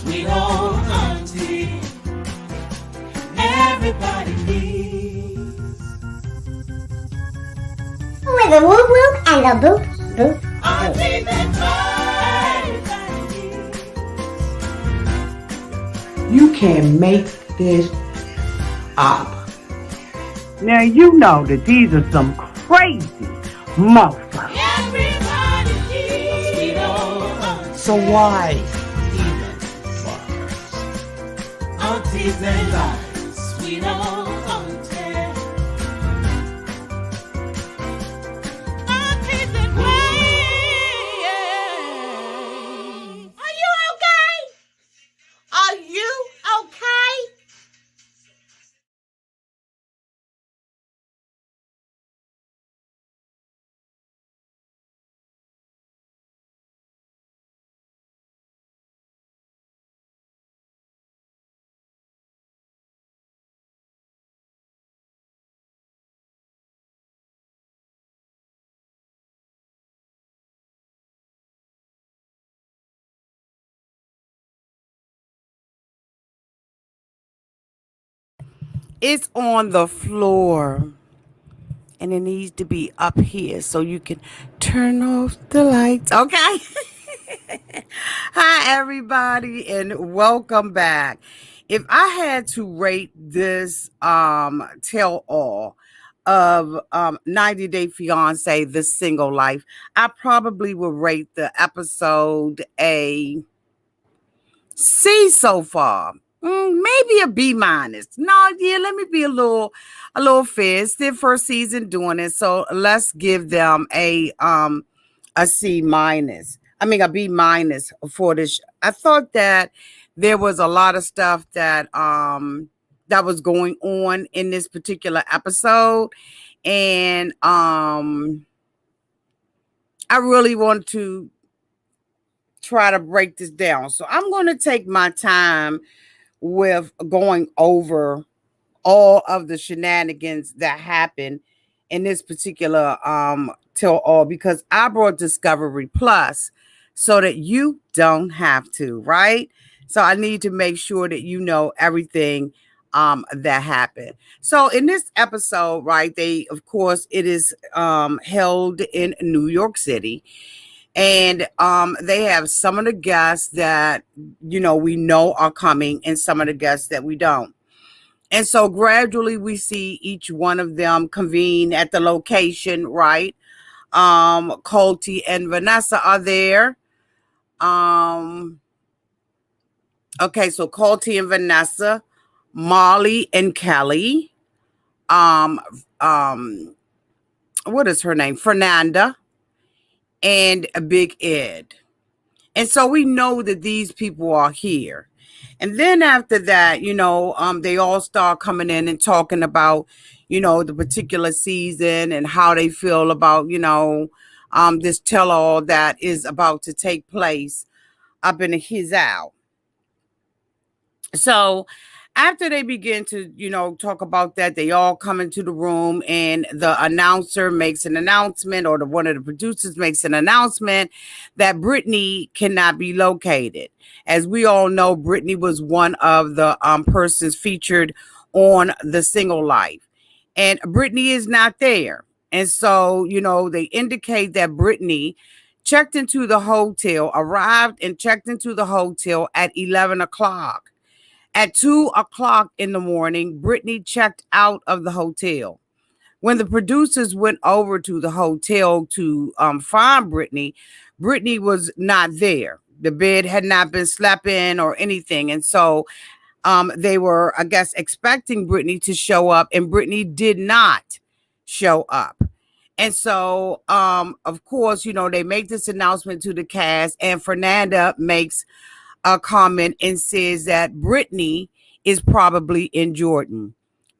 sweet old auntie. Everybody needs. With the whoop whoop and the boop boop. Auntie that's everybody needs. You can't make this up. Now you know that these are some crazy motherfuckers. Everybody needs. Sweet old auntie. So why even bother? Aunties and lives, sweet old auntie. Aunties and ways. Are you okay? Are you okay? It's on the floor. And it needs to be up here so you can turn off the lights. Okay. Hi, everybody, and welcome back. If I had to rate this tell all of 90 Day Fiancé, The Single Life, I probably would rate the episode a C so far. Maybe a B minus. No, yeah, let me be a little fair. It's their first season doing it, so let's give them a C minus. I mean a B minus for this. I thought that there was a lot of stuff that that was going on in this particular episode, and I really want to try to break this down. So I'm going to take my time with going over all of the shenanigans that happened in this particular tell all, because I brought Discovery Plus so that you don't have to, right? So I need to make sure that you know everything that happened. So in this episode, right, they, of course, it is held in New York City. And they have some of the guests that, we know are coming and some of the guests that we don't. And so gradually we see each one of them convene at the location, right? Colt and Vanessa are there. Okay, so Colt and Vanessa, Molly and Kelly. What is her name? Fernanda. And Big Ed. And so we know that these people are here. And then after that, they all start coming in and talking about, the particular season and how they feel about, this tell-all that is about to take place up in his out. So after they begin to, talk about that, they all come into the room and the announcer makes an announcement, or one of the producers makes an announcement that Brittany cannot be located. As we all know, Brittany was one of the persons featured on The Single Life, and Brittany is not there. And so, they indicate that Brittany checked into the hotel, arrived and checked into the hotel at 11 o'clock. At 2 o'clock in the morning, Brittany checked out of the hotel. When the producers went over to the hotel to find Brittany, Brittany was not there. The bed had not been slept in or anything. And so they were, I guess, expecting Brittany to show up, and Brittany did not show up. And so, of course, they make this announcement to the cast, and Fernanda makes a comment and says that Brittany is probably in Jordan.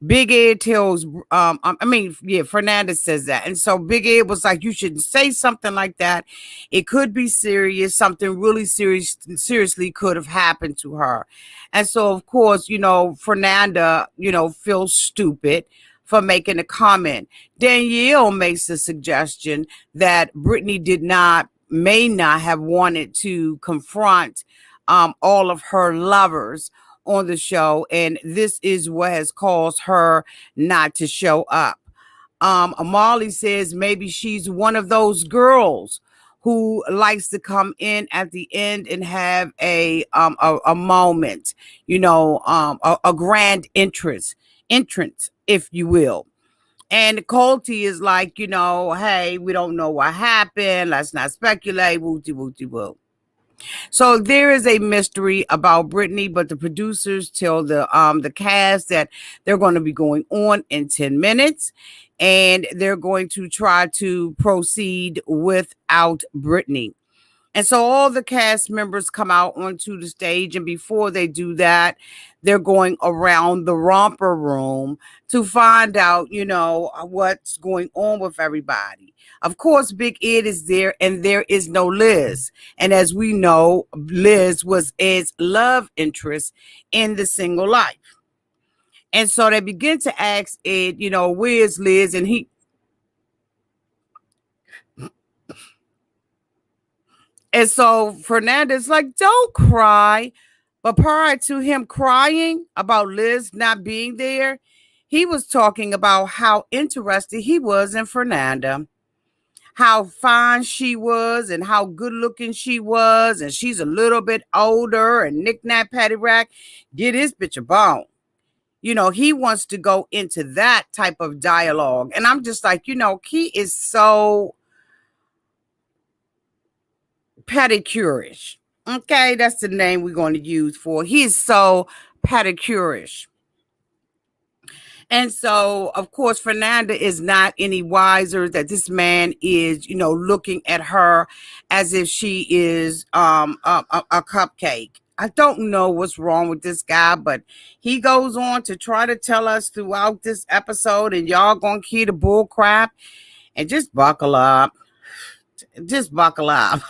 Big Ed tells, Fernanda says that. And so Big Ed was like, you shouldn't say something like that. It could be serious. Something really seriously could have happened to her. And so, of course, Fernanda, feels stupid for making a comment. Danielle makes the suggestion that Brittany may not have wanted to confront all of her lovers on the show, and this is what has caused her not to show up. Molly says maybe she's one of those girls who likes to come in at the end and have a moment, a grand entrance, if you will. And Colty is like, hey, we don't know what happened. Let's not speculate. Wooty wooty woo. So there is a mystery about Brittany, but the producers tell the cast that they're going to be going on in 10 minutes, and they're going to try to proceed without Brittany. And so all the cast members come out onto the stage, and before they do that, they're going around the romper room to find out, what's going on with everybody. Of course, Big Ed is there, and there is no Liz. And as we know, Liz was Ed's love interest in the single life. And so they begin to ask Ed, where's Liz? And And so Fernanda's like, don't cry. But prior to him crying about Liz not being there, he was talking about how interested he was in Fernanda, how fine she was and how good looking she was. And she's a little bit older and knick-knack, paddywhack. Get his bitch a bone. He wants to go into that type of dialogue. And I'm just like, he is so pedicurish. Okay, that's the name we're going to use for. He's so pedicurish. And so, of course, Fernanda is not any wiser that this man is, looking at her as if she is a cupcake. I don't know what's wrong with this guy, but he goes on to try to tell us throughout this episode, and y'all gonna keep the bull crap and just buckle up. Just buckle up.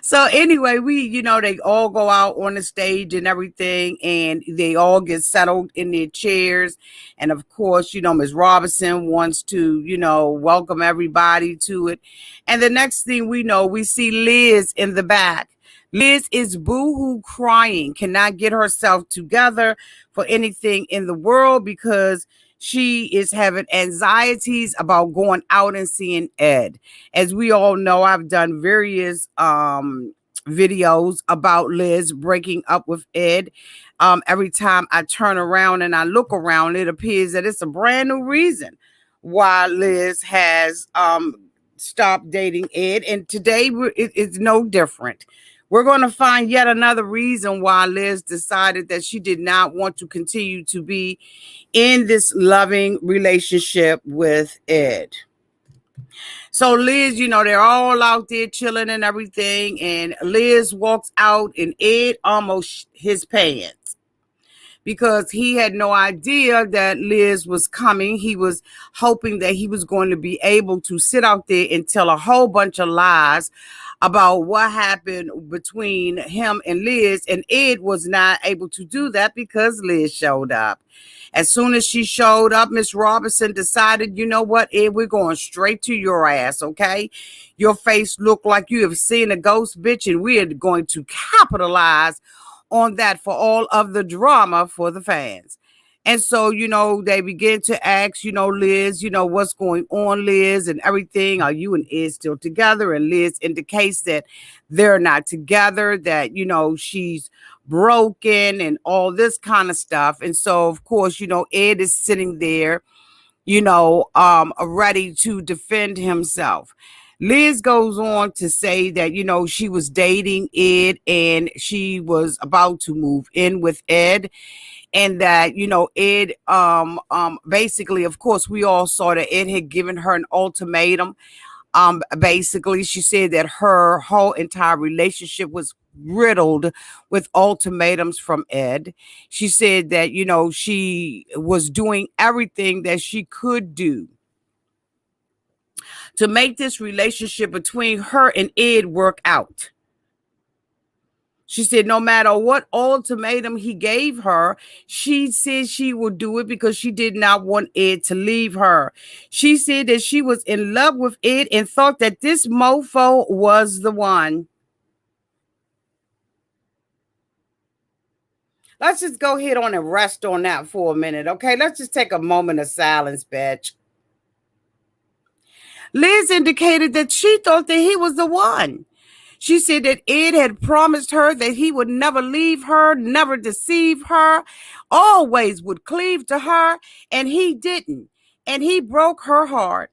So anyway, they all go out on the stage and everything, and they all get settled in their chairs. And of course, Ms. Robinson wants to, welcome everybody to it. And the next thing we know, we see Liz in the back. Liz is boo-hoo crying, cannot get herself together for anything in the world because she is having anxieties about going out and seeing Ed. As we all know, I've done various videos about Liz breaking up with Ed. Every time I turn around and I look around, it appears that it's a brand new reason why Liz has stopped dating Ed. And today it's no different. We're going to find yet another reason why Liz decided that she did not want to continue to be in this loving relationship with Ed. So Liz, they're all out there chilling and everything. And Liz walks out and Ed almost his pants because he had no idea that Liz was coming. He was hoping that he was going to be able to sit out there and tell a whole bunch of lies about what happened between him and Liz, and Ed was not able to do that because Liz showed up. As soon as she showed up, Miss Robinson decided, you know what, Ed, we're going straight to your ass, okay? Your face looked like you have seen a ghost, bitch, and we're going to capitalize on that for all of the drama for the fans. And so, they begin to ask, Liz, what's going on, Liz, and everything. Are you and Ed still together? And Liz indicates that they're not together, that, she's broken and all this kind of stuff. And so, of course, Ed is sitting there, ready to defend himself. Liz goes on to say that, she was dating Ed and she was about to move in with Ed. And that, Ed, basically, of course, we all saw that Ed had given her an ultimatum. Basically, she said that her whole entire relationship was riddled with ultimatums from Ed. She said that, she was doing everything that she could do to make this relationship between her and Ed work out. She said no matter what ultimatum he gave her, she said she would do it because she did not want Ed to leave her. She said that she was in love with Ed and thought that this mofo was the one. Let's just go ahead on and rest on that for a minute, okay? Let's just take a moment of silence, bitch. Liz indicated that she thought that he was the one. She said that Ed had promised her that he would never leave her, never deceive her, always would cleave to her, and he didn't. And he broke her heart.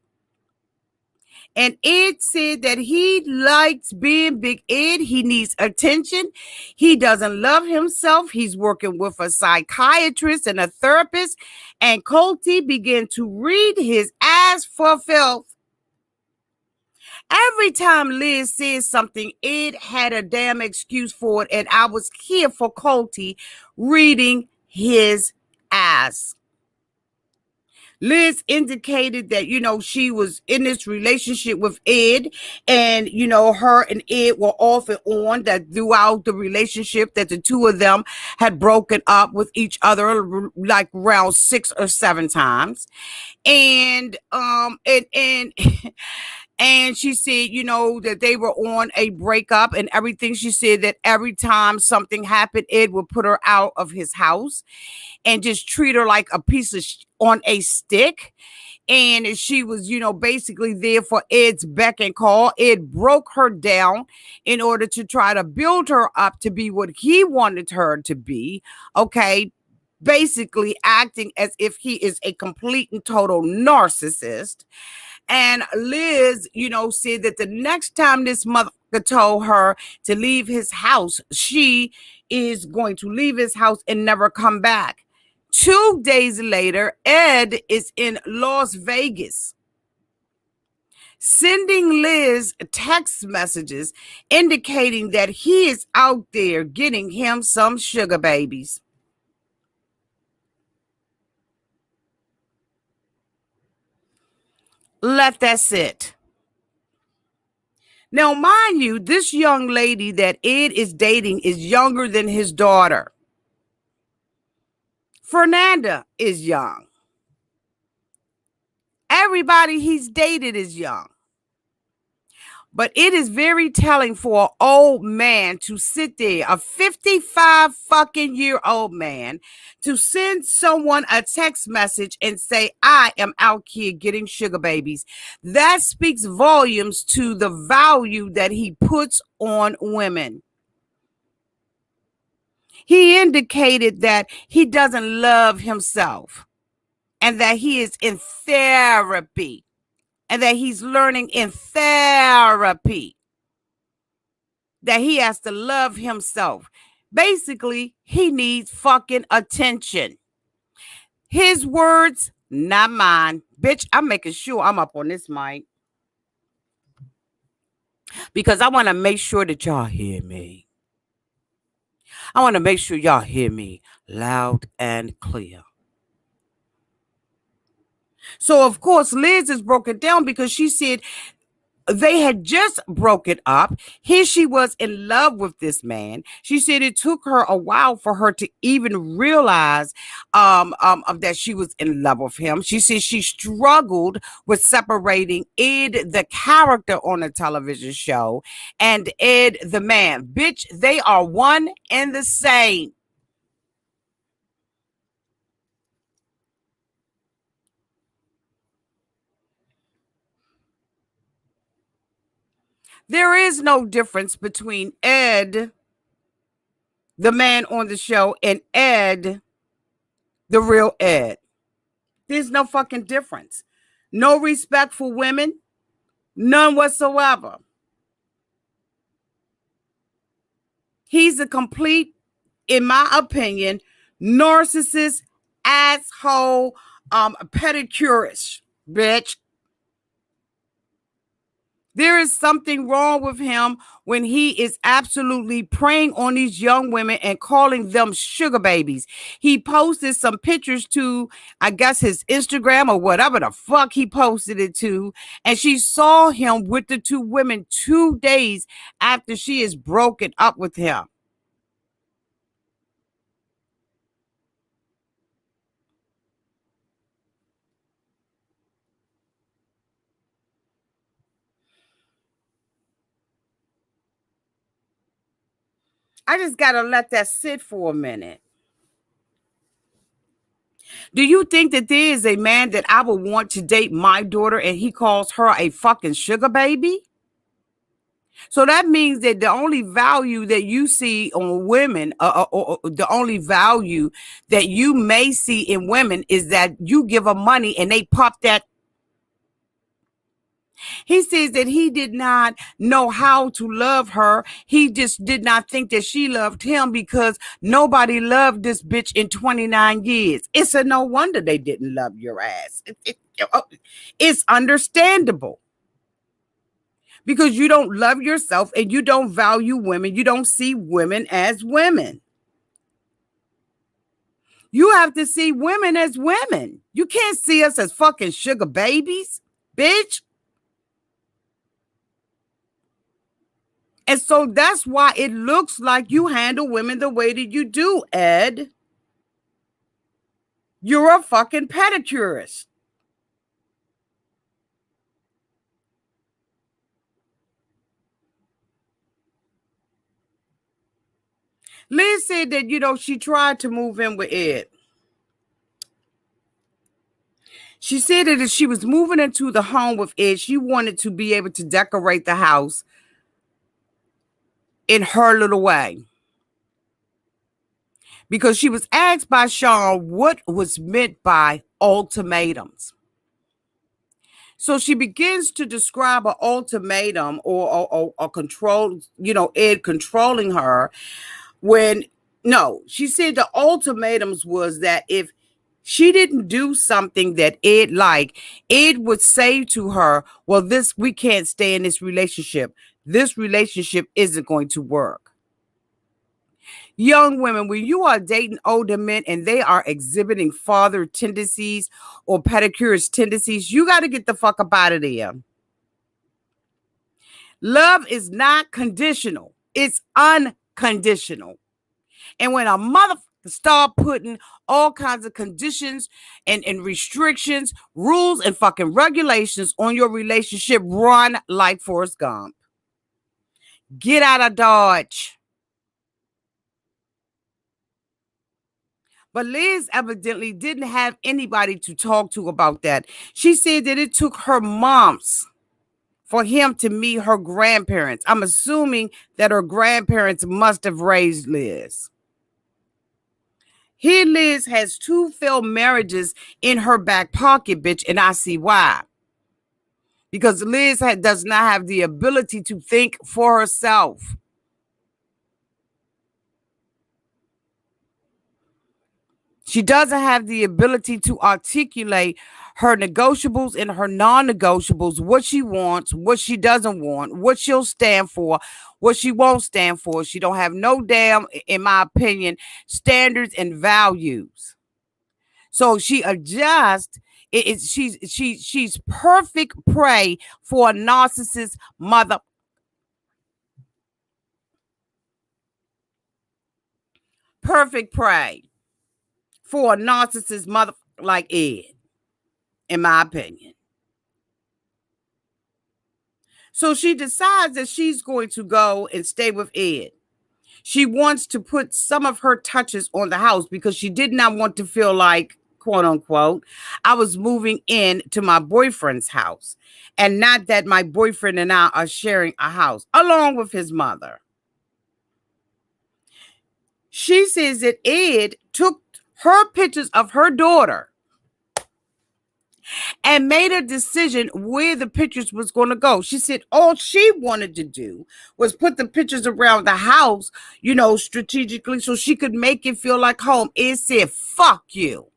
And Ed said that he likes being Big Ed. He needs attention. He doesn't love himself. He's working with a psychiatrist and a therapist. And Colty began to read his ass for filth. Every time Liz said something, Ed had a damn excuse for it. And I was here for Colty reading his ass. Liz indicated that, she was in this relationship with Ed, and, her and Ed were off and on, that throughout the relationship that the two of them had broken up with each other like around 6 or 7 times. And and she said, that they were on a breakup and everything. She said that every time something happened, Ed would put her out of his house and just treat her like a piece of on a stick. And she was, basically there for Ed's beck and call. Ed broke her down in order to try to build her up to be what he wanted her to be. Okay. Basically acting as if he is a complete and total narcissist. And Liz, said that the next time this mother told her to leave his house, she is going to leave his house and never come back. 2 days later, Ed is in Las Vegas, sending Liz text messages indicating that he is out there getting him some sugar babies. Let that sit. Now, mind you, this young lady that Ed is dating is younger than his daughter. Fernanda is young. Everybody he's dated is young. But it is very telling for an old man to sit there, a 55 fucking year old man, to send someone a text message and say, I am out here getting sugar babies. That speaks volumes to the value that he puts on women. He indicated that he doesn't love himself and that he is in therapy and that he's learning in therapy that he has to love himself. Basically, he needs fucking attention. His words, not mine. Bitch, I'm making sure I'm up on this mic because I want to make sure that y'all hear me. I want to make sure y'all hear me loud and clear. So, of course, Liz is broken down because she said they had just broken up. Here she was in love with this man. She said it took her a while for her to even realize that she was in love with him. She said she struggled with separating Ed, the character on a television show, and Ed, the man. Bitch, they are one and the same. There is no difference between Ed, the man on the show, and Ed, the real Ed. There's no fucking difference. No respect for women, none whatsoever. He's a complete, in my opinion, narcissist, asshole, pedicurist, bitch. There is something wrong with him when he is absolutely preying on these young women and calling them sugar babies. He posted some pictures to, I guess, his Instagram or whatever the fuck he posted it to. And she saw him with the 2 women 2 days after she is broken up with him. I just got to let that sit for a minute. Do you think that there is a man that I would want to date my daughter and he calls her a fucking sugar baby? So that means that the only value that you see on women, or the only value that you may see in women is that you give them money and they pop that. He says that he did not know how to love her. He just did not think that she loved him because nobody loved this bitch in 29 years. It's a no wonder they didn't love your ass. It's understandable. Because you don't love yourself and you don't value women. You don't see women as women. You have to see women as women. You can't see us as fucking sugar babies, bitch. And so that's why it looks like you handle women the way that you do, Ed. You're a fucking pedicurist. Liz said that, she tried to move in with Ed. She said that if she was moving into the home with Ed, she wanted to be able to decorate the house in her little way. Because she was asked by Sean what was meant by ultimatums. So she begins to describe an ultimatum or control, Ed controlling her. She said the ultimatums was that if she didn't do something that Ed liked, Ed would say to her, well, we can't stay in this relationship. This relationship isn't going to work. Young women, when you are dating older men and they are exhibiting father tendencies or pedicurist tendencies, you got to get the fuck up out of there. Love is not conditional. It's unconditional. And when a motherfucker start putting all kinds of conditions and restrictions, rules, and fucking regulations on your relationship, run like Forrest Gump. Get out of Dodge. But Liz evidently didn't have anybody to talk to about that. She said that it took her months for him to meet her grandparents. I'm assuming that her grandparents must have raised Liz. Here Liz has 2 failed marriages in her back pocket, bitch, and I see why. Because Liz does not have the ability to think for herself. She doesn't have the ability to articulate her negotiables and her non-negotiables, what she wants, what she doesn't want, what she'll stand for, what she won't stand for. She don't have no damn, in my opinion, standards and values. So she adjusts. She's perfect prey for a narcissist mother. Perfect prey for a narcissist mother like Ed, in my opinion. So she decides that she's going to go and stay with Ed. She wants to put some of her touches on the house because she did not want to feel like, quote unquote, I was moving in to my boyfriend's house, and not that my boyfriend and I are sharing a house along with his mother. She says that Ed took her pictures of her daughter and made a decision where the pictures was going to go. She said all she wanted to do was put the pictures around the house, strategically, so she could make it feel like home. It said, fuck you.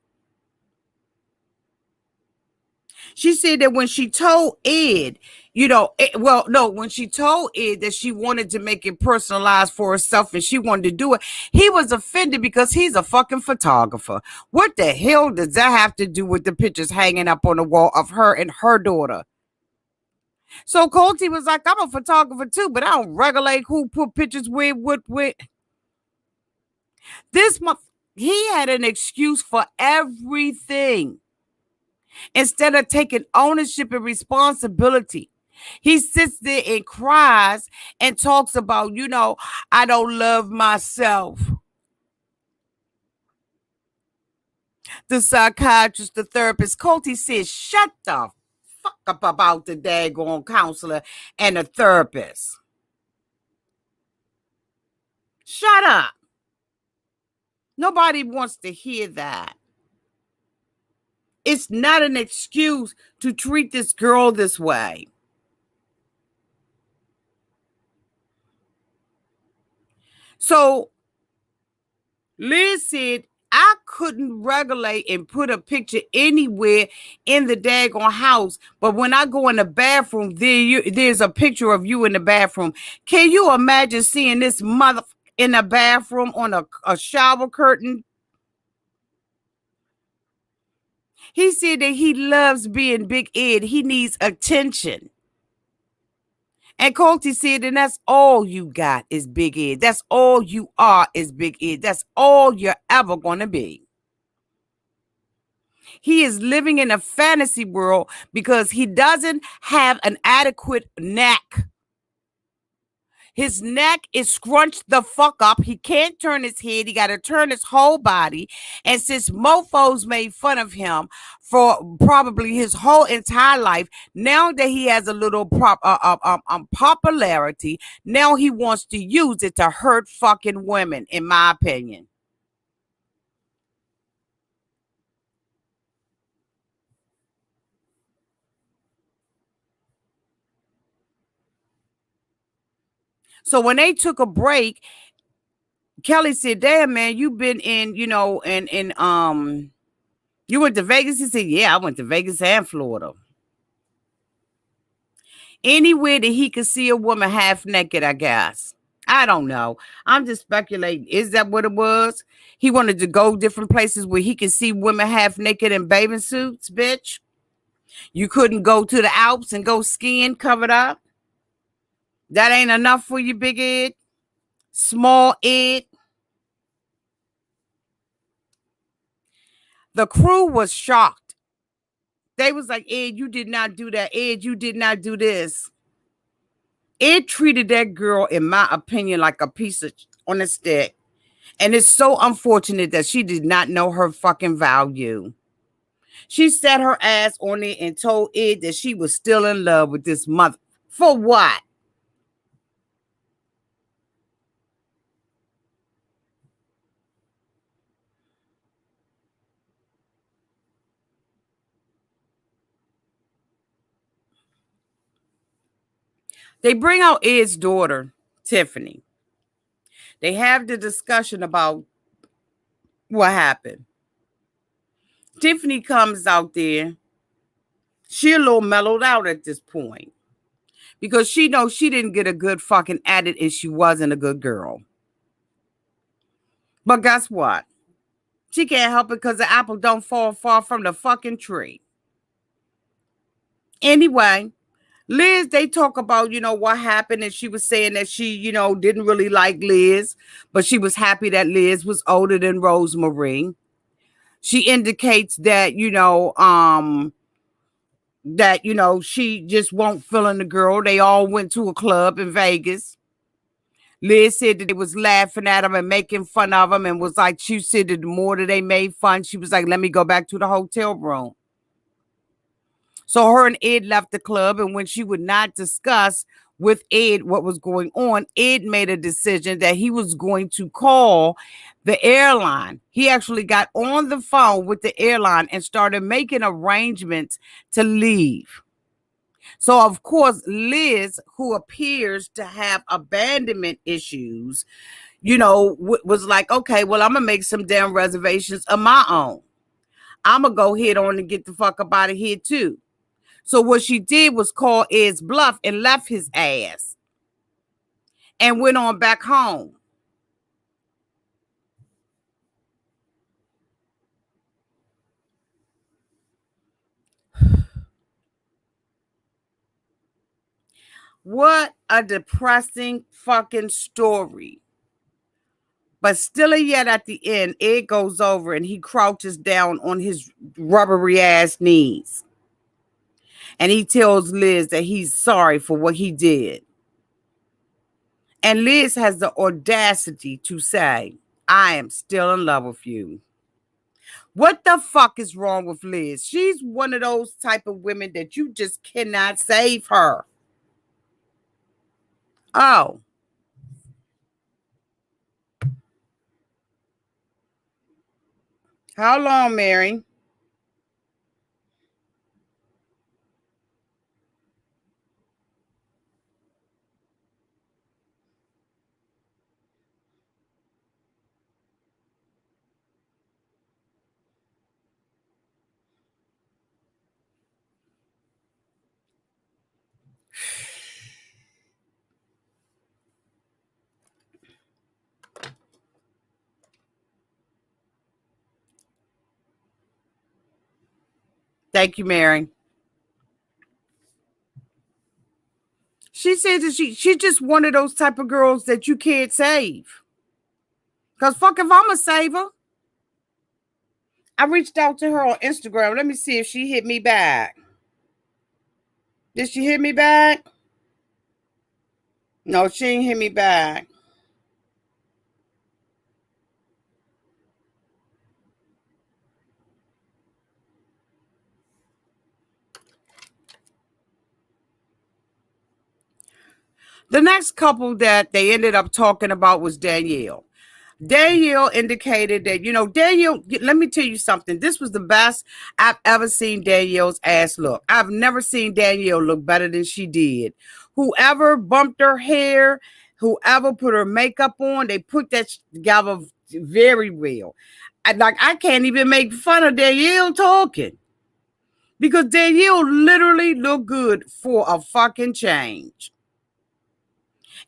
She said that when she told Ed, when she told Ed that she wanted to make it personalized for herself and she wanted to do it, he was offended because he's a fucking photographer. What the hell does that have to do with the pictures hanging up on the wall of her and her daughter? So Colty was like, I'm a photographer too, but I don't regulate who put pictures with. This month, he had an excuse for everything. Instead of taking ownership and responsibility, he sits there and cries and talks about, I don't love myself. the psychiatrist, the therapist. Colty said, shut the fuck up about the daggone counselor and the therapist. Shut up. Nobody wants to hear that. It's not an excuse to treat this girl this way. So Liz said, I couldn't regulate and put a picture anywhere in the daggone house. But when I go in the bathroom, there's a picture of you in the bathroom. Can you imagine seeing this mother in the bathroom on a shower curtain? He said that he loves being Big Ed. He needs attention. And Colty said, and that's all you got is Big Ed. That's all you are is Big Ed. That's all you're ever going to be. He is living in a fantasy world because he doesn't have an adequate neck. His neck is scrunched the fuck up. He can't turn his head. He got to turn his whole body. And since mofos made fun of him for probably his whole entire life, now that he has a little popularity, now he wants to use it to hurt fucking women, in my opinion. So when they took a break, Kelly said, damn, man, you've been in, you went to Vegas? He said, yeah, I went to Vegas and Florida. Anywhere that he could see a woman half naked, I guess. I don't know. I'm just speculating. Is that what it was? He wanted to go different places where he could see women half naked in bathing suits, bitch. You couldn't go to the Alps and go skiing covered up. That ain't enough for you, Big Ed. Small Ed. The crew was shocked. They was like, Ed, you did not do that. Ed, you did not do this. Ed treated that girl, in my opinion, like a piece of on a stick. And it's so unfortunate that she did not know her fucking value. She sat her ass on it and told Ed that she was still in love with this mother. For what? They bring out Ed's daughter, Tiffany. They have the discussion about what happened. Tiffany comes out there. She a little mellowed out at this point because she knows she didn't get a good fucking at it and she wasn't a good girl. But guess what? She can't help it because the apple don't fall far from the fucking tree. Anyway, Liz, they talk about, what happened. And she was saying that she, didn't really like Liz, but she was happy that Liz was older than Rosemary. She indicates that, she just won't fill in the girl. They all went to a club in Vegas. Liz said that they was laughing at him and making fun of him and was like, she said that the more that they made fun, she was like, let me go back to the hotel room. So her and Ed left the club, and when she would not discuss with Ed what was going on, Ed made a decision that he was going to call the airline. He actually got on the phone with the airline and started making arrangements to leave. So, of course, Liz, who appears to have abandonment issues, was like, okay, well, I'm going to make some damn reservations of my own. I'm going to go head on and get the fuck up out of here, too. So what she did was call Ed's bluff and left his ass and went on back home. What a depressing fucking story. But still yet at the end, Ed goes over and he crouches down on his rubbery ass knees. And he tells Liz that he's sorry for what he did. And Liz has the audacity to say, I am still in love with you. What the fuck is wrong with Liz? She's one of those type of women that you just cannot save her. Oh. How long, Mary? Thank you, Mary. She said that she's just one of those type of girls that you can't save. Because fuck if I'm a saver. I reached out to her on Instagram. Let me see if she hit me back. Did she hit me back? No, she ain't hit me back. The next couple that they ended up talking about was Danielle. Danielle indicated that, Danielle, let me tell you something. This was the best I've ever seen Danielle's ass look. I've never seen Danielle look better than she did. Whoever bumped her hair, whoever put her makeup on, they put that together very well. I can't even make fun of Danielle talking. Because Danielle literally looked good for a fucking change.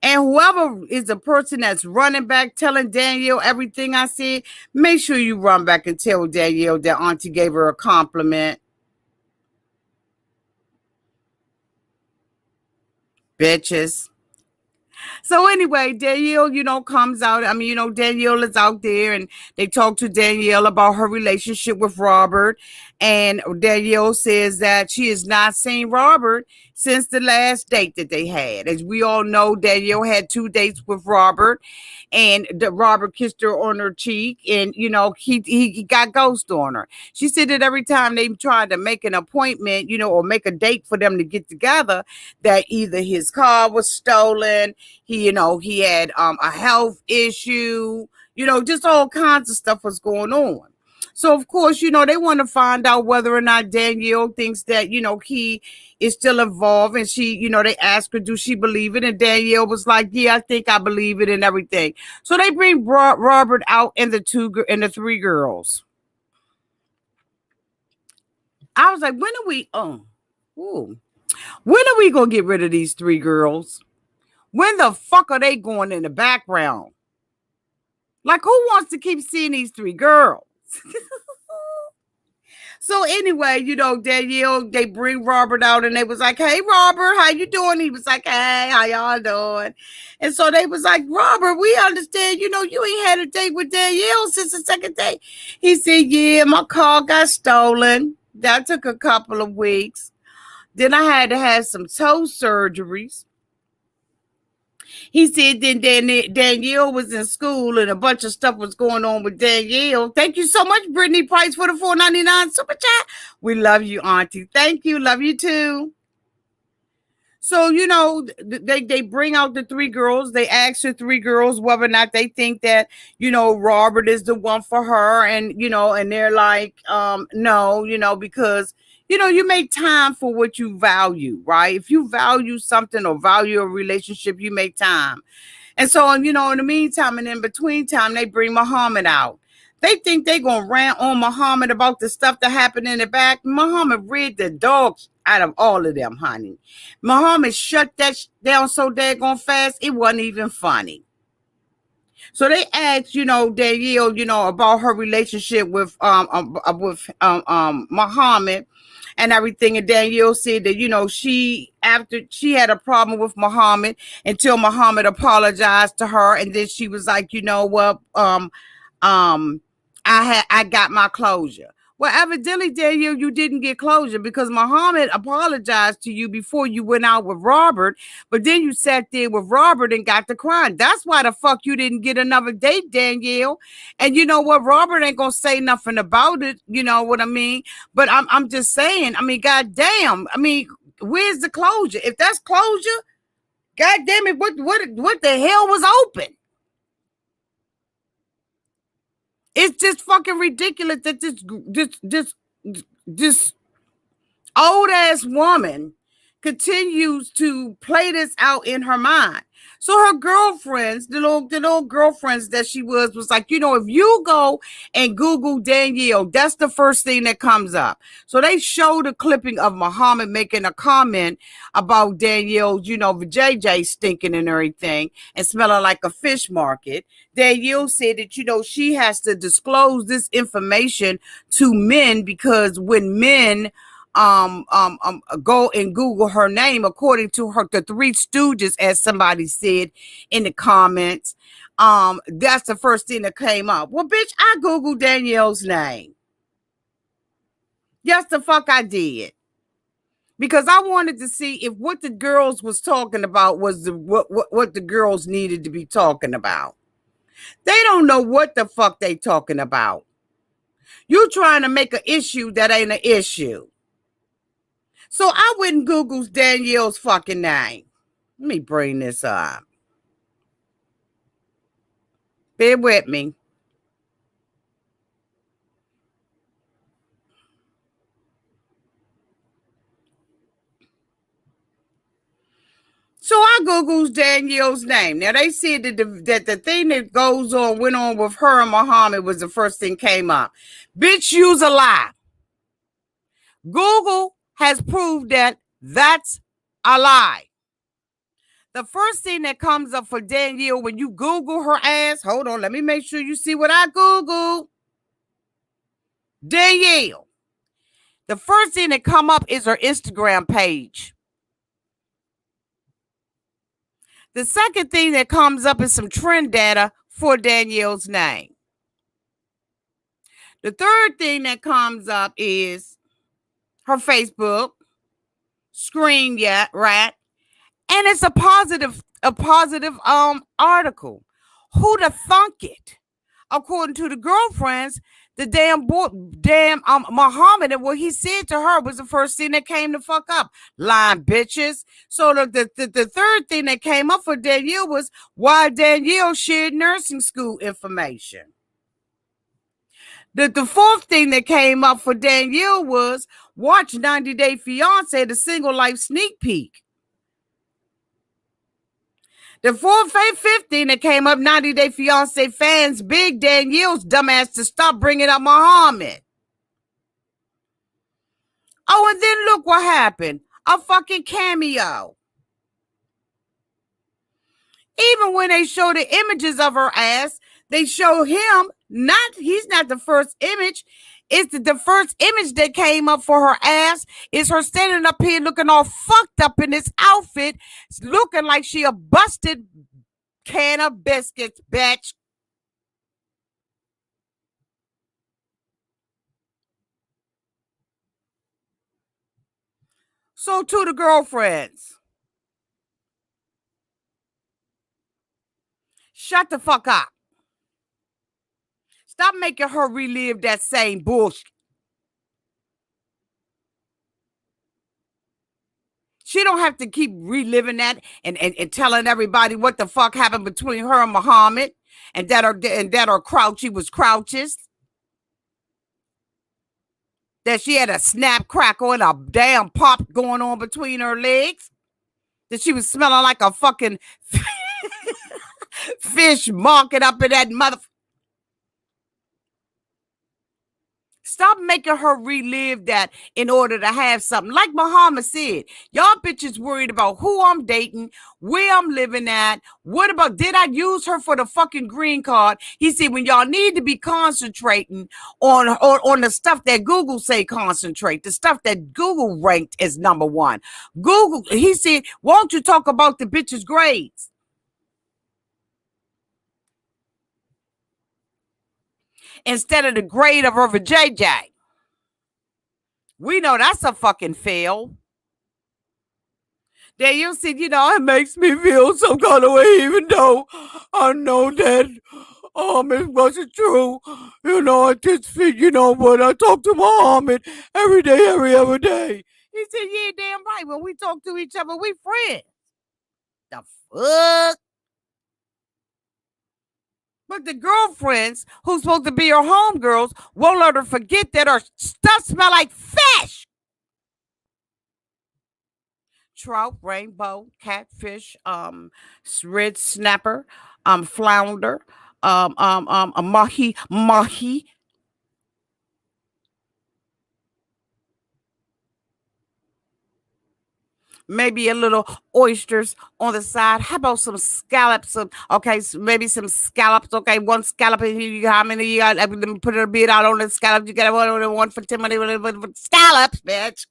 And whoever is the person that's running back telling Danielle everything I said, make sure you run back and tell Danielle that Auntie gave her a compliment. Bitches. So anyway, Danielle, comes out. Danielle is out there and they talk to Danielle about her relationship with Robert. And Danielle says that she has not seen Robert since the last date that they had. As we all know, Danielle had 2 dates with Robert, and Robert kissed her on her cheek, and he got ghost on her. She said that every time they tried to make an appointment, or make a date for them to get together, that either his car was stolen, he had a health issue, just all kinds of stuff was going on. So, of course, they want to find out whether or not Danielle thinks that, he is still involved. And she, they asked her, do she believe it? And Danielle was like, yeah, I think I believe it and everything. So they bring Robert out and the 3 girls. I was like, when are we going to get rid of these 3 girls? When the fuck are they going in the background? Like, who wants to keep seeing these 3 girls? So anyway, Danielle, they bring Robert out and they was like, hey, Robert, how you doing? He was like, hey, how y'all doing? And so they was like, Robert, we understand, you ain't had a date with Danielle since the second date. He said, yeah, my car got stolen. That took a couple of weeks. Then I had to have some toe surgeries. He said then Danielle was in school and a bunch of stuff was going on with Danielle. Thank you so much, Brittany Price, for the $4.99 super chat. We love you, Auntie. Thank you. Love you too. So, they bring out the 3 girls. They ask the 3 girls whether or not they think that, Robert is the one for her. And, and they're like, no, because you make time for what you value, right? If you value something or value a relationship, you make time. And so, in the meantime and in between time, they bring Muhammad out. They think they're going to rant on Muhammad about the stuff that happened in the back. Muhammad read the dogs out of all of them, honey. Muhammad shut that down so daggone fast, it wasn't even funny. So they asked, Danielle, about her relationship with Muhammad and everything. And Danielle said that, after she had a problem with Muhammad until Muhammad apologized to her. And then she was like, I got my closure. Well, evidently, Danielle, you didn't get closure because Muhammad apologized to you before you went out with Robert, but then you sat there with Robert and got the crying. That's why the fuck you didn't get another date, Danielle. And you know what? Robert ain't gonna say nothing about it. You know what I mean? But I'm just saying. I mean, goddamn. I mean, where's the closure? If that's closure, goddamn it, what the hell was open? It's just fucking ridiculous that this old ass woman continues to play this out in her mind. So her girlfriends, the little girlfriends that she was like, you know, if you go and Google Danielle, that's the first thing that comes up. So they showed a clipping of Muhammad making a comment about Danielle's, you know, JJ stinking and everything and smelling like a fish market. Danielle said that, you know, she has to disclose this information to men because when men go and Google her name, according to her, the Three Stooges, as somebody said in the comments, that's the first thing that came up. Well, bitch, I Googled Danielle's name. Yes, the fuck I did. Because I wanted to see if what the girls was talking about was what the girls needed to be talking about. They don't know what the fuck they talking about. You trying to make an issue that ain't an issue. So I went and Googled Danielle's fucking name. Let me bring this up. Bear with me. So I Googled Danielle's name. Now they said that the thing that went on with her and Muhammad was the first thing came up. Bitch, you's a lie. Google has proved that that's a lie. The first thing that comes up for Danielle when you Google her ass, hold on, let me make sure you see what I Googled. Danielle. The first thing that come up is her Instagram page. The second thing that comes up is some trend data for Danielle's name. The third thing that comes up is her Facebook, Screen Rat, and it's a positive article. Who'd have thunk it? According to the girlfriends, the damn Muhammad, and what he said to her was the first thing that came to fuck up. Lying bitches. So the third thing that came up for Danielle was why Danielle shared nursing school information. The fourth thing that came up for Danielle was watch 90 Day Fiancé, the single life sneak peek. The fifth thing that came up, 90 Day Fiancé fans, big Danielle's dumbass to stop bringing up Muhammad. Oh, and then look what happened. A fucking cameo. Even when they show the images of her ass, they show him, he's not the first image. It's the first image that came up for her ass is her standing up here looking all fucked up in this outfit, looking like she a busted can of biscuits, bitch. So to the girlfriends, shut the fuck up. Stop making her relive that same bullshit. She don't have to keep reliving that and telling everybody what the fuck happened between her and Muhammad and that her crouchy was crouches. That she had a snap crackle and a damn pop going on between her legs. That she was smelling like a fucking fish market up in that mother. Stop making her relive that in order to have something. Like Muhammad said, y'all bitches worried about who I'm dating, where I'm living at. What about, did I use her for the fucking green card? He said, when y'all need to be concentrating on the stuff that Google say concentrate, the stuff that Google ranked as number one. Google, he said, won't you talk about the bitches' grades? Instead of the grade of her JJ. We know that's a fucking fail. Then you see, it makes me feel some kind of way, even though I know that it wasn't true. I just feel, when I talk to Muhammad every day, every other day. He said, yeah, damn right. When we talk to each other, we friends. The fuck? But the girlfriends who's supposed to be her homegirls won't let her forget that her stuff smell like fish. Trout, rainbow, catfish, red snapper, flounder, a mahi. Maybe a little oysters on the side. How about some scallops? Maybe some scallops. Okay, one scallop. How many you got? Let me put a bit out on the scallop. You got one for 10 money. Scallops, bitch.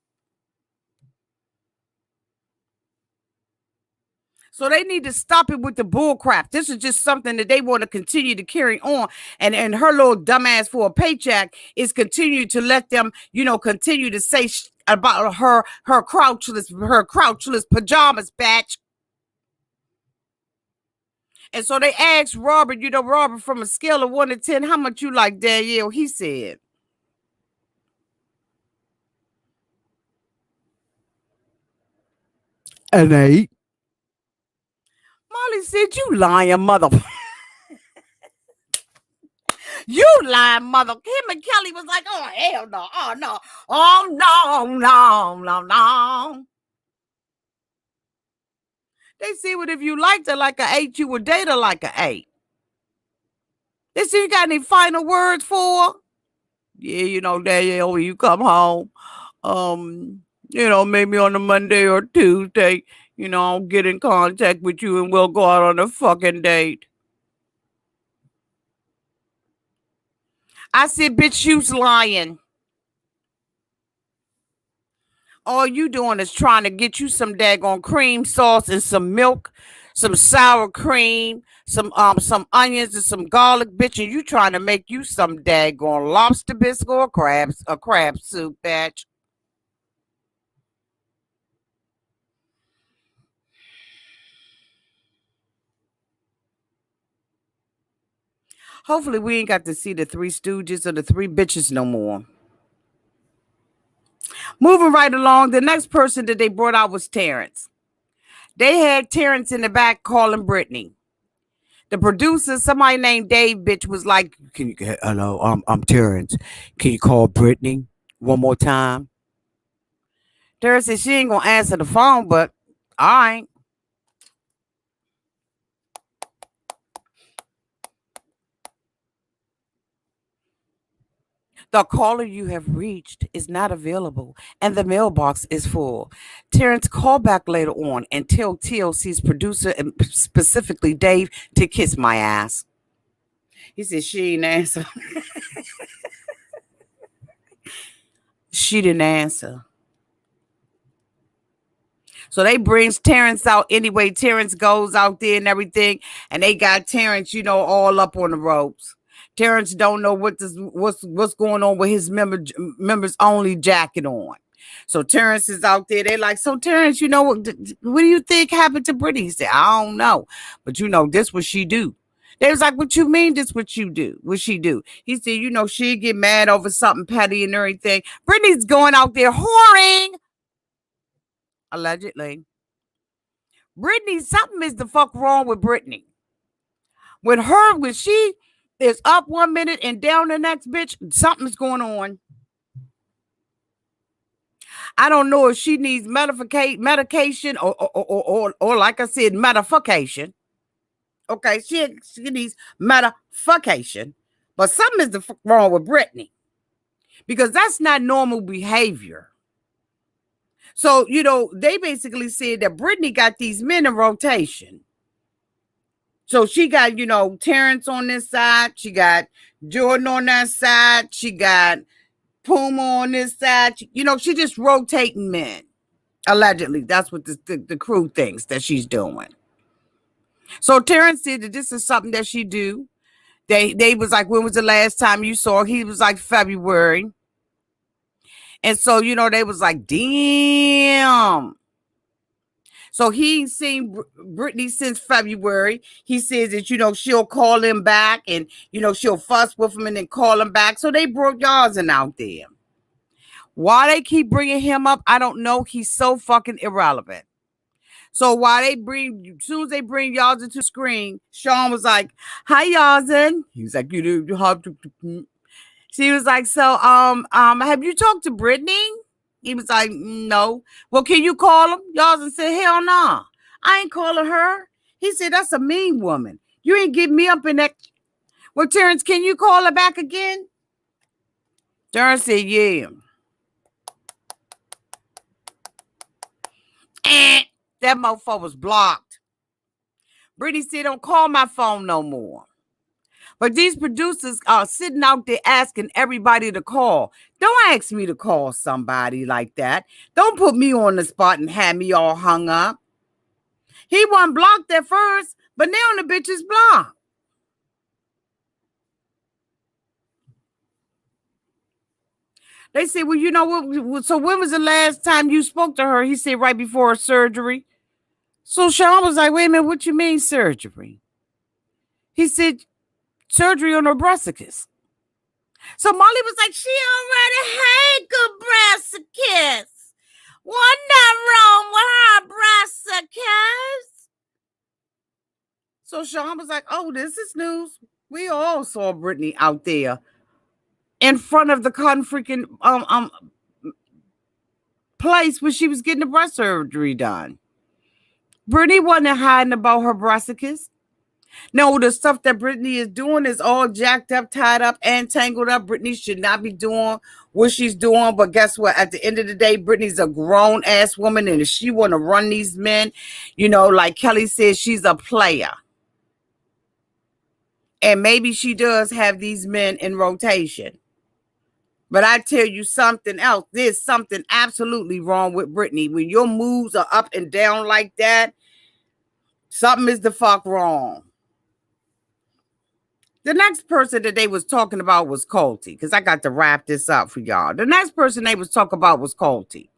So they need to stop it with the bull crap. This is just something that they want to continue to carry on. And her little dumbass for a paycheck is continue to let them, continue to say about her crouchless pajamas, batch. And so they asked Robert, Robert, from a scale of 1 to 10, how much you like Danielle? He said, an 8. Molly said, you lying mother. You lying mother. Him and Kelly was like, oh, hell no. Oh, no. Oh, no. They see what if you liked her like an 8, you would date her like an 8. They see you got any final words for her? Yeah, Danielle, when you come home, maybe on a Monday or Tuesday, I'll get in contact with you and we'll go out on a fucking date. I said, bitch, you's lying. All you doing is trying to get you some daggone cream sauce and some milk, some sour cream, some onions and some garlic, bitch, and you trying to make you some daggone lobster biscuit or crab soup, bitch. Hopefully we ain't got to see the 3 Stooges or the 3 bitches no more. Moving right along, the next person that they brought out was Terence. They had Terence in the back calling Brittany. The producer, somebody named Dave, bitch, was like, "Can you get hello? I'm Terence. Can you call Brittany one more time?" Terence said she ain't gonna answer the phone, but all right. The caller you have reached is not available and the mailbox is full. Terence, call back later on and tell TLC's producer, and specifically Dave, to kiss my ass. He said she didn't answer. She didn't answer. So they brings Terence out anyway. Terence goes out there and everything, and they got Terence, all up on the ropes. Terence don't know what's going on with his members only jacket on. So Terence is out there. They're like, so Terence, what do you think happened to Brittany? He said, I don't know, but this what she do. They was like, what you mean this what you do? What she do? He said, she get mad over something petty and everything. Brittany's going out there whoring. Allegedly. Brittany, something is the fuck wrong with Brittany. When she is up 1 minute and down the next, bitch, something's going on. I don't know if she needs medication or like I said, medication. Okay, she needs medication. But something is the fuck wrong with Brittany. Because that's not normal behavior. So, they basically said that Brittany got these men in rotation. So she got, Terence on this side. She got Jordan on that side. She got Puma on this side. She just rotating men. Allegedly. That's what the crew thinks that she's doing. So Terence said that this is something that she do. They was like, when was the last time you saw her? He was like, February. And so, you know, they was like, damn. So he ain't seen Brittany since February. He says that, you know, she'll call him back and, you know, she'll fuss with him and then call him back. So they broke y'all's out there. Why they keep bringing him up, I don't know. He's so fucking irrelevant. So while they bring, as soon as they bring y'all into the screen, Sean was like, "Hi, y'all." He was like, "You have to." She was like, "So, have you talked to Brittany?" He was like, "No." "Well, can you call him?" Y'all said, "Hell nah, I ain't calling her." He said, "That's a mean woman. You ain't getting me up in that." "Well, Terence, can you call her back again?" Terence said, "Yeah." That mofo was blocked. Brittany said, "Don't call my phone no more." But these producers are sitting out there asking everybody to call. Don't ask me to call somebody like that. Don't put me on the spot and have me all hung up. He wasn't blocked at first, but now the bitch is blocked. They said, "Well, you know what? So when was the last time you spoke to her?" He said, "Right before her surgery." So Sean was like, "Wait a minute, what you mean surgery?" He said, "Surgery on her brassicas." So Molly was like, "She already had good brassicas. Wasn't that wrong with her brassicas?" So Sean was like, "Oh, this is news." We all saw Brittany out there in front of the freaking place where she was getting the breast surgery done. Brittany wasn't hiding about her brassicas. No, the stuff that Brittany is doing is all jacked up, tied up, and tangled up. Brittany should not be doing what she's doing. But guess what? At the end of the day, Brittany's a grown-ass woman, and if she want to run these men, you know, like Kelly says, she's a player. And maybe she does have these men in rotation. But I tell you something else. There's something absolutely wrong with Brittany. When your moves are up and down like that, something is the fuck wrong. The next person that they was talking about was Colty, because I got to wrap this up for y'all. The next person they was talking about was Colty.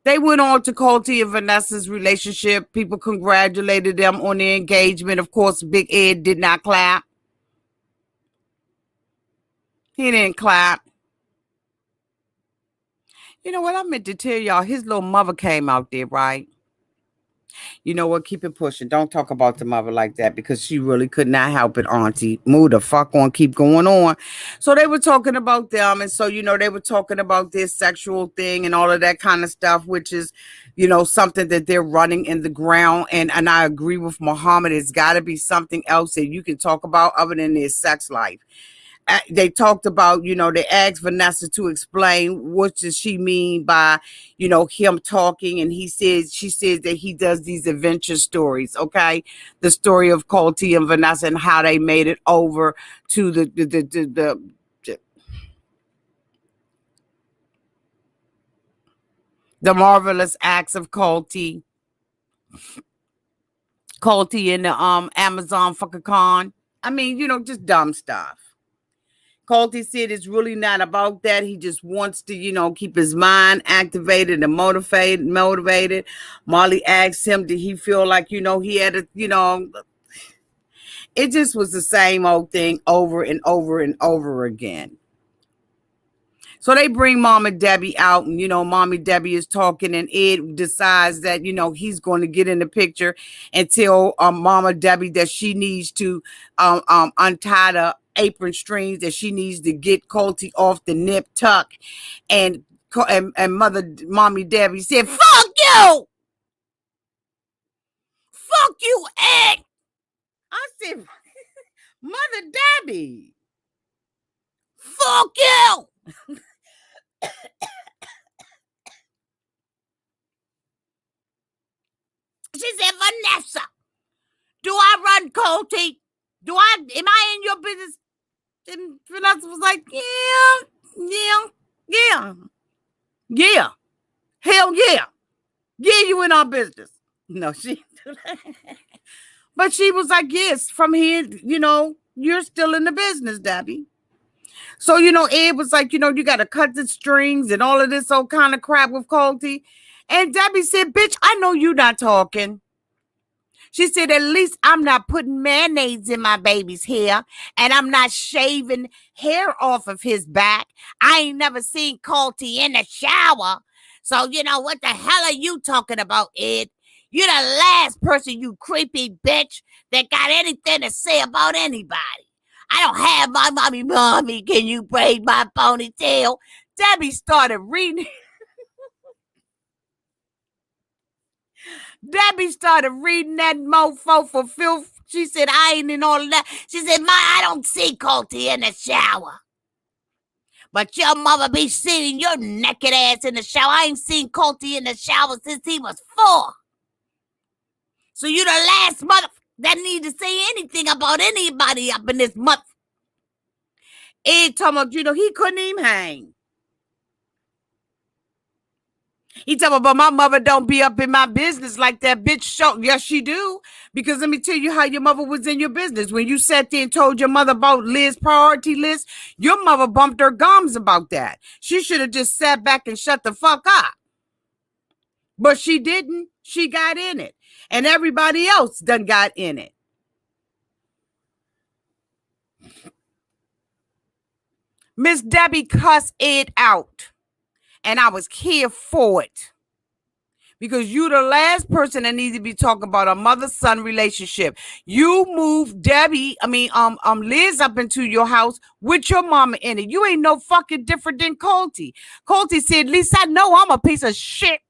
They went on to Colty and Vanessa's relationship. People congratulated them on their engagement. Of course, Big Ed did not clap. He didn't clap. You know what I meant to tell y'all? His little mother came out there, right? You know what? Keep it pushing. Don't talk about the mother like that because she really could not help it, auntie. Move the fuck on. Keep going on. So they were talking about them. And so, you know, they were talking about this sexual thing and all of that kind of stuff, which is, you know, something that they're running in the ground. And I agree with Muhammad. It's got to be something else that you can talk about other than their sex life. They talked about, you know, they asked Vanessa to explain what does she mean by, you know, him talking. And she says that he does these adventure stories. Okay. The story of Colty and Vanessa and how they made it over to the marvelous acts of Colty in the Amazon fucking con. I mean, you know, just dumb stuff. Colty said it's really not about that. He just wants to, you know, keep his mind activated and motivated. Molly asked him, did he feel like, you know, he had a, you know, it just was the same old thing over and over and over again. So they bring Mama Debbie out, and, you know, Mommy Debbie is talking, and Ed decides that, you know, he's going to get in the picture and tell Mama Debbie that she needs to untie the apron strings, that she needs to get Colty off the nip tuck. And Mommy Debbie said, "Fuck you! Fuck you, Ed!" I said, Mother Debbie, fuck you! She said, "Vanessa, do I run Colty? Am I in your business?" And Vanessa was like, yeah. Hell yeah. Yeah, you in our business. No, but she was like, yes, from here, you know, you're still in the business, Debbie. So, Ed was like, you got to cut the strings and all of this old kind of crap with Colty. And Debbie said, bitch, I know you not talking. She said, at least I'm not putting mayonnaise in my baby's hair and I'm not shaving hair off of his back. I ain't never seen Colty in the shower. So, what the hell are you talking about, Ed? You're the last person, you creepy bitch, that got anything to say about anybody. I don't have my mommy, can you braid my ponytail? Debbie started reading. Debbie started reading that mofo for filth. She said, I ain't in all of that. She said, I don't see Colty in the shower. But your mother be seeing your naked ass in the shower. I ain't seen Colty in the shower since he was 4. So you the last mother that need to say anything about anybody up in this month. Ed told me, he couldn't even hang. He told me, but my mother don't be up in my business like that bitch show. Yes, she do. Because let me tell you how your mother was in your business. When you sat there and told your mother about Liz's priority list, your mother bumped her gums about that. She should have just sat back and shut the fuck up. But she didn't. She got in it. And everybody else done got in it. Miss Debbie cussed Ed out. And I was here for it. Because you the last person that needs to be talking about a mother-son relationship. You moved Liz up into your house with your mama in it. You ain't no fucking different than Colty. Colty said, at least I know I'm a piece of shit.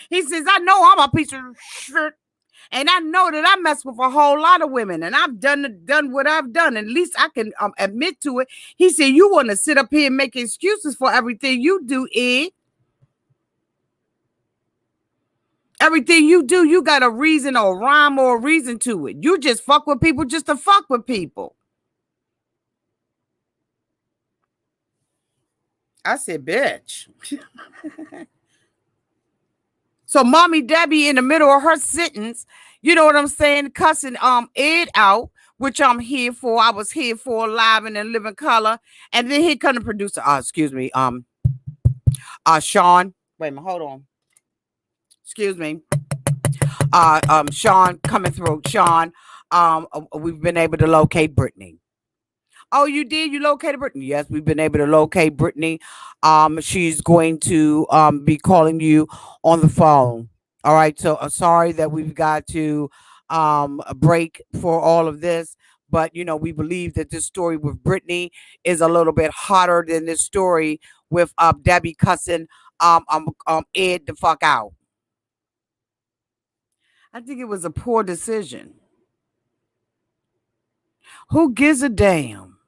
He says, I know I'm a piece of shit. And I know that I mess with a whole lot of women. And I've done what I've done. At least I can admit to it. He said, you want to sit up here and make excuses for everything you do, Ed. Everything you do, you got a reason or a rhyme or a reason to it. You just fuck with people just to fuck with people. I said, bitch. So Mommy Debbie in the middle of her sentence, you know what I'm saying, cussing Ed out, which I'm here for. I was here for live and in living color. And then here come the producer. Sean. Wait a minute, hold on. Excuse me. Sean coming through. Sean, we've been able to locate Brittany. Oh, you did? You located Brittany? Yes, we've been able to locate Brittany. She's going to be calling you on the phone. All right. So sorry that we've got to break for all of this. But, we believe that this story with Brittany is a little bit hotter than this story with Debbie cussing Ed the fuck out. I think it was a poor decision. Who gives a damn?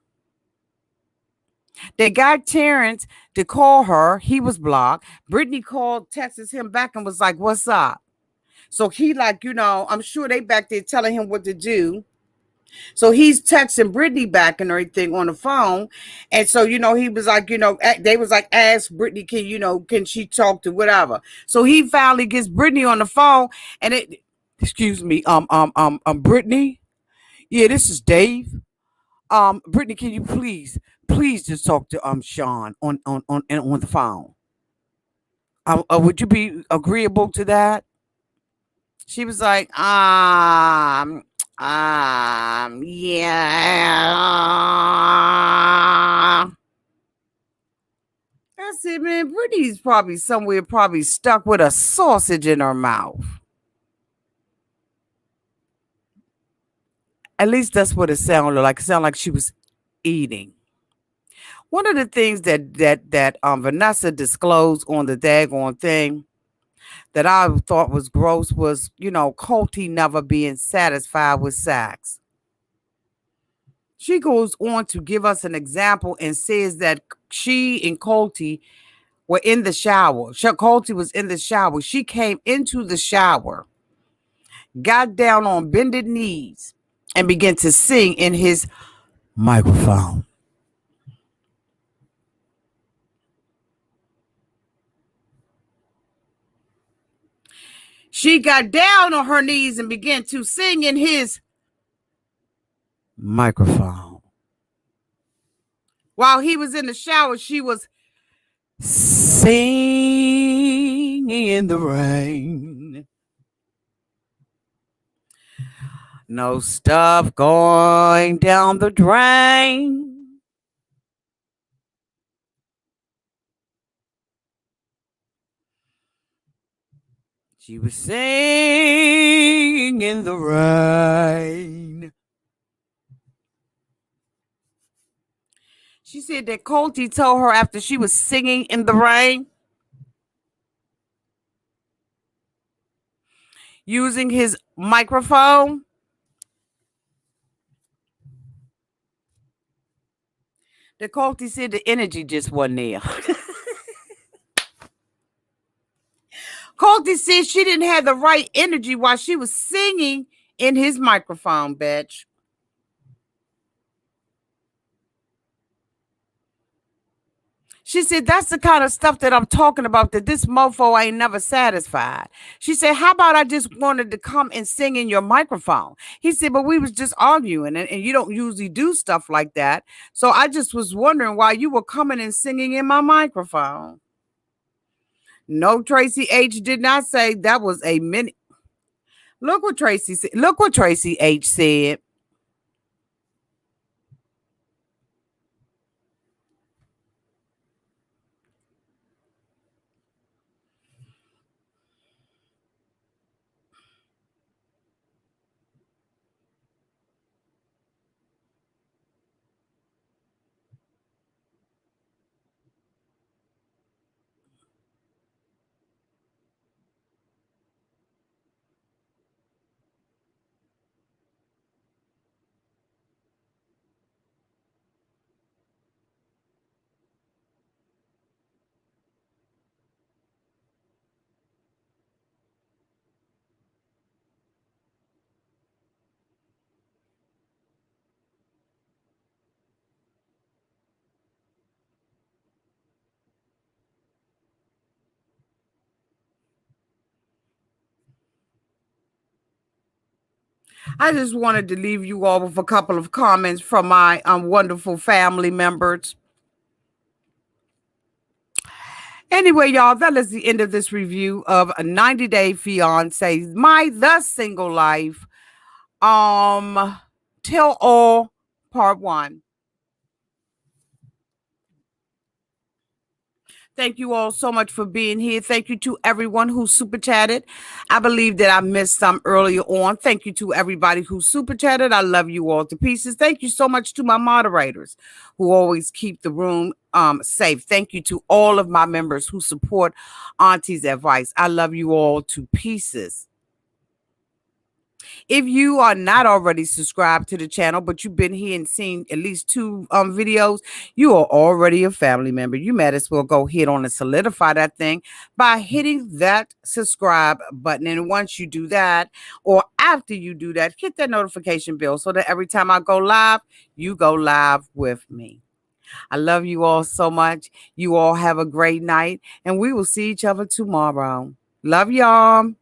They got Terence to call her. He was blocked. Brittany called, texted him back and was like, what's up? So he I'm sure they back there telling him what to do. So he's texting Brittany back and everything on the phone. And so, he was like, they was like, ask Brittany, can she talk to whatever? So he finally gets Brittany on the phone and excuse me, Brittany. Yeah, this is Dave. Brittany, can you please just talk to Sean on the phone? Would you be agreeable to that? She was like, yeah. I said, man, Brittany's probably somewhere stuck with a sausage in her mouth. At least that's what it sounded like. It sounded like she was eating. One of the things that Vanessa disclosed on the daggone thing that I thought was gross was, Colty never being satisfied with sex. She goes on to give us an example and says that she and Colty were in the shower. Colty was in the shower. She came into the shower, got down on bended knees, and began to sing in his microphone. She got down on her knees and began to sing in his microphone. while he was in the shower, she was singing in the rain. No stuff going down the drain. She was singing in the rain. She said that Colty told her after she was singing in the rain, using his microphone, that Colty said the energy just wasn't there. Colty said she didn't have the right energy while she was singing in his microphone, bitch. She said, that's the kind of stuff that I'm talking about, that this mofo ain't never satisfied. She said, how about I just wanted to come and sing in your microphone? He said, but we was just arguing, and you don't usually do stuff like that. So I just was wondering why you were coming and singing in my microphone. No, Tracy H did not say that was a minute. Look what Tracy said. Look what Tracy H said. I just wanted to leave you all with a couple of comments from my wonderful family members. Anyway, y'all, that is the end of this review of a 90-Day Fiancé, The Single Life, Till All, Part 1. Thank you all so much for being here. Thank you to everyone who super chatted. I believe that I missed some earlier on. Thank you to everybody who super chatted. I love you all to pieces. Thank you so much to my moderators who always keep the room safe. Thank you to all of my members who support Auntie's advice. I love you all to pieces. If you are not already subscribed to the channel, but you've been here and seen at least 2 videos, you are already a family member. You might as well go ahead on and solidify that thing by hitting that subscribe button. And once you do that, or after you do that, hit that notification bell so that every time I go live, you go live with me. I love you all so much. You all have a great night, and we will see each other tomorrow. Love y'all.